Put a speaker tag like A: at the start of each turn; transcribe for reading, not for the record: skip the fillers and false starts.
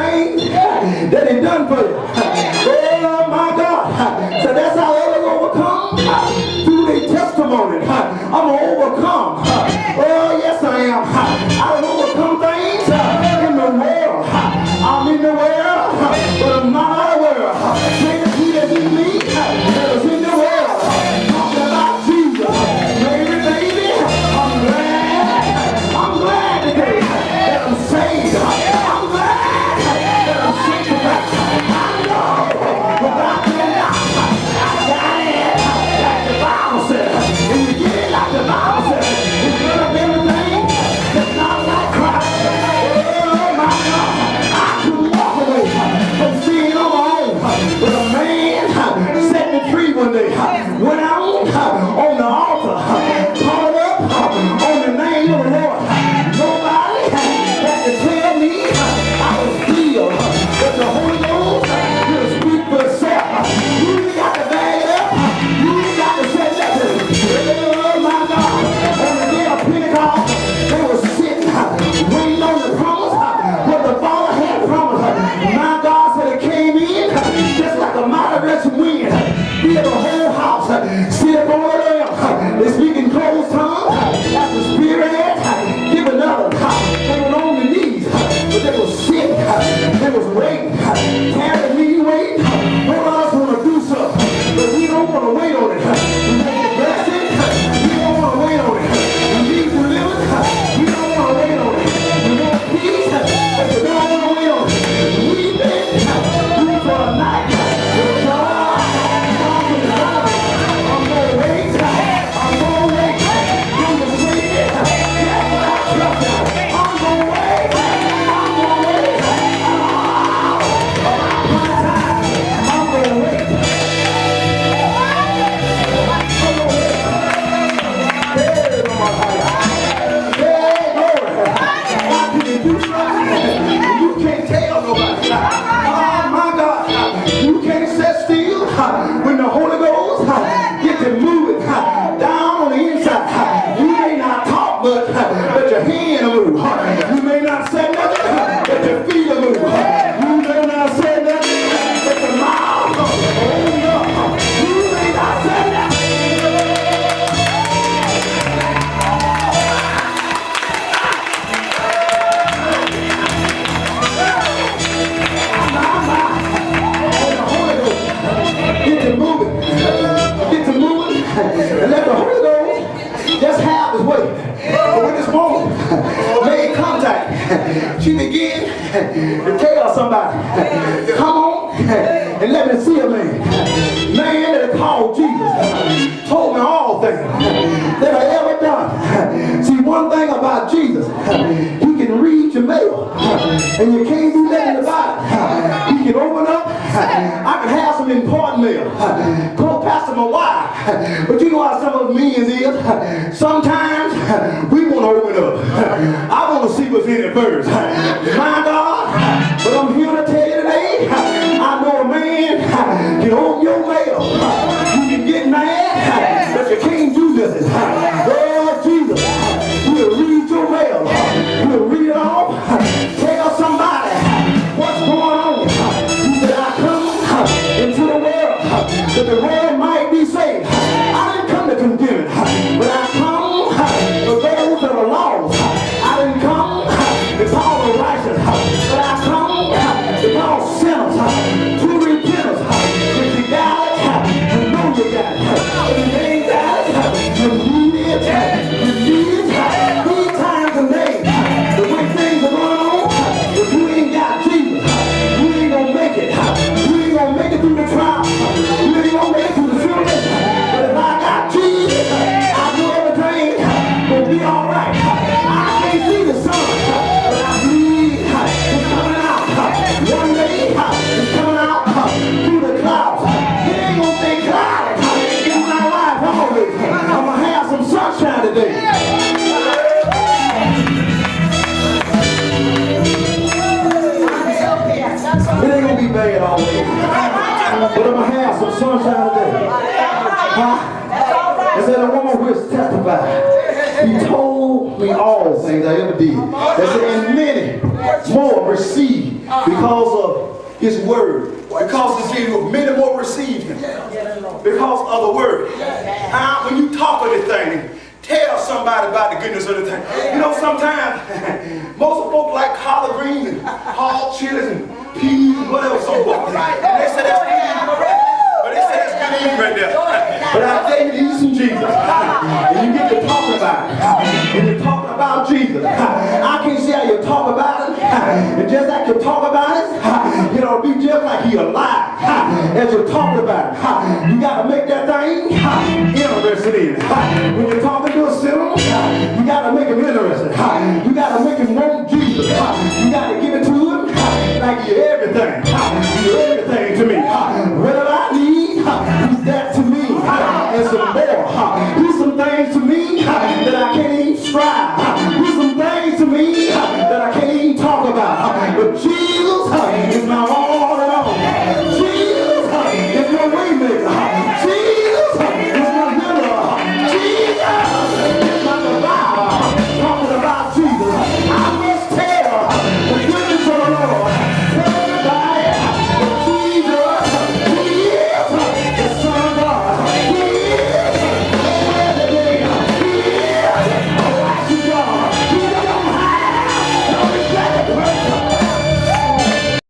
A: everything that he done for you. Oh my God. So that's how others overcome through their testimony. I'm going to overcome. Oh yes I am. I don't overcome things in the world. I'm in the world, but I'm not out of the world. Greater he that's in me that is in the world. Talking about Jesus. Baby, I'm glad today that I'm saved. I'm glad that I'm sanctified. I know without doing I got it like the Bible said. And you get it like the Bible said. It's good of everything that's not like Christ. Oh my God. I couldn't walk away from sin on my own. But a man set me free one day. Went out on the altar, called up on the name of the Lord. Nobody had to tell me I was healed. But the Holy Ghost will speak for itself. You ain't got to bag it up. You ain't got to say nothing. Oh my God. On the day of Pentecost, they were sitting, waiting on the promise, what the Father had promised. My God said it came in just like a mighty rushing wind. Fill the whole house. Sit up on them. They speak in closed tongues. As the Spirit give another. They were on their knees, but they were sick. They was waiting. Carry me waiting. All of us want to do something, but we don't want to wait on it. We want to bless it. We don't want to wait on it. We need delivered. We don't want to wait on it. We want peace, but we don't want to wait on it. We've been through for a night. When the Holy Ghost gets to moving down on the inside, you may not talk much, but your hand will move. You may not say nothing, but your feet will move. You may not say nothing, but your mouth will open up. You may not say nothing. And let the Holy Ghost just have his way. But when this woman made contact, she began to tell somebody, come on and let me see a man. Man that called Jesus told me all things that I ever done. See, one thing about Jesus, he can read your mail, and you can't do nothing about it. He can open up. I can have some important mail. Go past my wife. But you know how some of us men is? Sometimes we want to open up. I want to see what's in it first. My God, but I'm here to tell you today, I know a man can open your mail. You can get mad, but you can't do nothing. Lord Jesus, we'll read your mail. We'll read it off. Tell somebody what's going on. He said, I come into the world that the world might be saved. I didn't come to condemn it, but I come for those that are lost. I didn't come to call the righteous, but I come to call sinners to repentance. If you got it, you know you got it. If you ain't got it, you need it. You need it 3 times a day. The way things are going on, if you ain't got Jesus, you ain't gonna make it. You ain't gonna make it through the trial. You ain't gonna make it through the tribulation. But if I got Jesus, I know everything will be all right. I can't see the sun, but I believe it's coming out. One day it's coming out through the clouds. It ain't gonna stay cloudy in my life always. I'm gonna have some sunshine today. It ain't gonna be bad always, but I'm gonna have some sunshine today. Huh? Is that a woman who is testified? He told told me all things I ever did. They said, and many more received because of his word. Because of Jesus, many more received him. Because of the word. When you talk of this thing, tell somebody about the goodness of the thing. You know, sometimes most folks like collard greens and hog chilies and peas and whatever, so forth. And they say that's good. But they say that's good eating right there. But I tell you to eat some Jesus. And you get to talking about it. And you're talking about Jesus. I can't see how you talk about it. And just like you talk about it, you know, be just like he alive. As you're talking about it. You got to make that thing